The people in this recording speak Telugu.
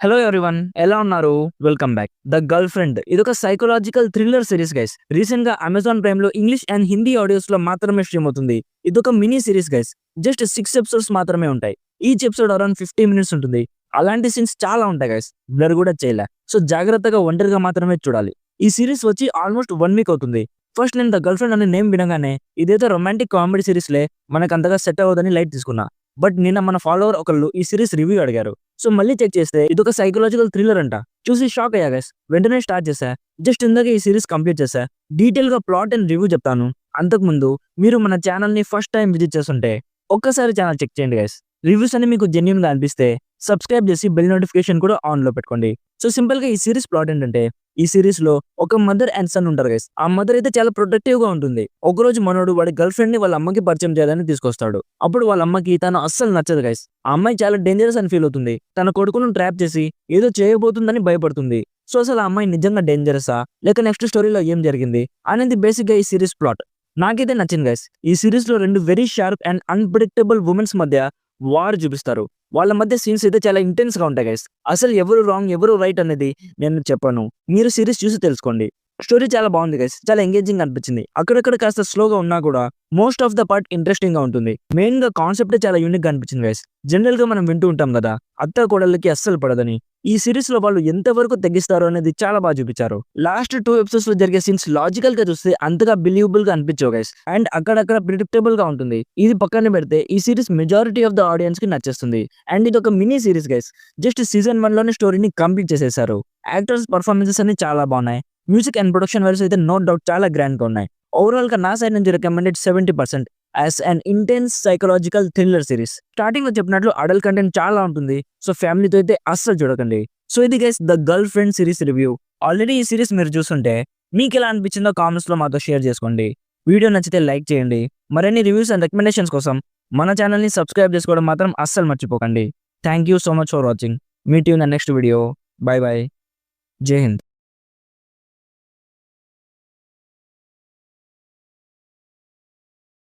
హలో ఎవ్రీవన్, ఎలా ఉన్నారు? Welcome back. The girlfriend ఇదొక psychological thriller series guys. Recent గా అమెజాన్ ప్రైమ్ లో ఇంగ్లీష్ అండ్ హిందీ ఆడియోస్ లో మాత్రమే స్ట్రీమ్ అవుతుంది. ఇదొక mini series guys. Just 6 episodes మాత్రమే ఉంటాయి. ఈచ్ ఎపిసోడ్ అరౌండ్ 50 మినిట్స్ ఉంటుంది. అలాంటి సీన్స్ చాలా ఉంటాయి గైస్. బ్లర్ కూడా చేయలే. సో జాగ్రత్తగా ఒంటరిగా మాత్రమే చూడాలి. ఈ సిరీస్ వచ్చి ఆల్మోస్ట్ 1 వీక్ అవుతుంది. ఫస్ట్ నేను ద గర్ల్ ఫ్రెండ్ అనే నేమ్ వినగానే ఇదేదో రొమాంటిక్ కామెడీ సిరీస్ లే, మనకు అంతగా సెట్ అవ్వదని లైట్ తీసుకున్నా. బట్ నిన్న మన ఫాలోవర్ ఒకళ్ళు ఈ సిరీస్ రివ్యూ అడిగారు. సో మళ్ళీ చెక్ చేస్తే ఇదొక సైకలాజికల్ థ్రిల్లర్ అంట. చూసి షాక్ అయ్యా గైస్. వెంటనే స్టార్ట్ చేశా. జస్ట్ ఇందాక ఈ సిరీస్ కంప్లీట్ చేశా. డీటెయిల్ గా ప్లాట్ అండ్ రివ్యూ చెప్తాను. అంతకుముందు మీరు మన ఛానల్ ని ఫస్ట్ టైం విజిట్ చేస్తుంటే ఒక్కసారి ఛానల్ చెక్ చేయండి గైస్. రివ్యూస్ అన్ని మీకు జెన్యూన్ గా అనిపిస్తే సబ్స్క్రైబ్ చేసి బెల్ నోటిఫికేషన్ కూడా ఆన్ లో పెట్టుకోండి. సో సింపుల్ గా ఈ సిరీస్ ప్లాట్ ఏంటంటే, ఈ సిరీస్ లో ఒక మదర్ అండ్ సన్ ఉంటారు గైస్. ఆ మదర్ అయితే చాలా ప్రొటెక్టివ్ గా ఉంటుంది. ఒక రోజు మనోడు వాడి గర్ల్ ఫ్రెండ్ ని వాళ్ళ అమ్మకి పరిచయం చేయాలని తీసుకొస్తాడు. అప్పుడు వాళ్ళ అమ్మకి తను అస్సలు నచ్చదు గైస్. ఆ అమ్మాయి చాలా డేంజరస్ అని ఫీల్ అవుతుంది. తన కొడుకును ట్రాప్ చేసి ఏదో చేయబోతుందని భయపడుతుంది. సో అసలు ఆ అమ్మాయి నిజంగా డేంజరసా, లేక నెక్స్ట్ స్టోరీలో ఏం జరిగింది అనేది బేసిక్ గా ఈ సిరీస్ ప్లాట్. నాకైతే నచ్చింది గైస్. ఈ సిరీస్ లో రెండు very sharp and unpredictable women's మధ్య వార్ చూపిస్తారు. వాళ్ళ మధ్య సీన్స్ అయితే చాలా ఇంటెన్స్ గా ఉంటాయి గైస్. అసలు ఎవరు రాంగ్ ఎవరు రైట్ అనేది నేను చెప్పను, మీరు సిరీస్ చూసి తెలుసుకోండి. స్టోరీ చాలా బాగుంది గైస్. చాలా ఎంగేజింగ్ అనిపించింది. అక్కడక్కడ కాస్త స్లోగా ఉన్నా కూడా most of the part interesting గా ఉంటుంది. మెయిన్ గా కాన్సెప్ట్ చాలా యూనిక్ గా అనిపించింది గైస్. జనరల్ గా మనం వింటూ ఉంటాం కదా, అత్త కోడళ్ళకి అస్సలు పడదని. ఈ సిరీస్ లో వాళ్ళు ఎంతవరకు తగ్గిస్తారో అనేది చాలా బాగా చూపించారు. లాస్ట్ 2 ఎపిసోడ్స్ లో జరిగే సీన్స్ లాజికల్ గా చూస్తే అంతగా బిలీవబుల్ గా అనిపించవు గైస్. అండ్ అక్కడక్కడ ప్రిడిక్టబుల్ గా ఉంటుంది. ఇది పక్కన పెడితే ఈ series majority of the audience కి నచ్చేస్తుంది. అండ్ ఇది ఒక mini series guys. Just season 1 లోనే స్టోరీని కంప్లీట్ చేసేసారు. యాక్టర్స్ పర్ఫార్మెన్సెస్ అన్ని చాలా బాగున్నాయి. మ్యూజిక్ అండ్ ప్రొడక్షన్ వైస్ అయితే నో డౌట్ చాలా గ్రాండ్ గా ఉన్నాయి. ఓవరాల్ గా నా సైడ్ నుంచి recommended 70% as an intense psychological thriller series. Starting లో చెప్పినట్లు అడల్ట్ కంటెంట్ చాలా ఉంటుంది. సో ఫ్యామిలీతో అయితే అస్సలు చూడకండి. సో ఇది guys the girl friend series review. Already ఈ సిరీస్ మీరు చూస్తుంటే మీకు ఎలా అనిపించిందో కామెంట్స్ లో మాతో షేర్ చేసుకోండి. వీడియో నచ్చితే లైక్ చేయండి. మరిన్ని రివ్యూస్ అండ్ రికమెండేషన్స్ కోసం మన ఛానల్ ని సబ్స్క్రైబ్ చేసుకోవడం మాత్రం అస్సలు మర్చిపోకండి. Thank you so much for watching. Meet you in the next video. By by. జై హింద్.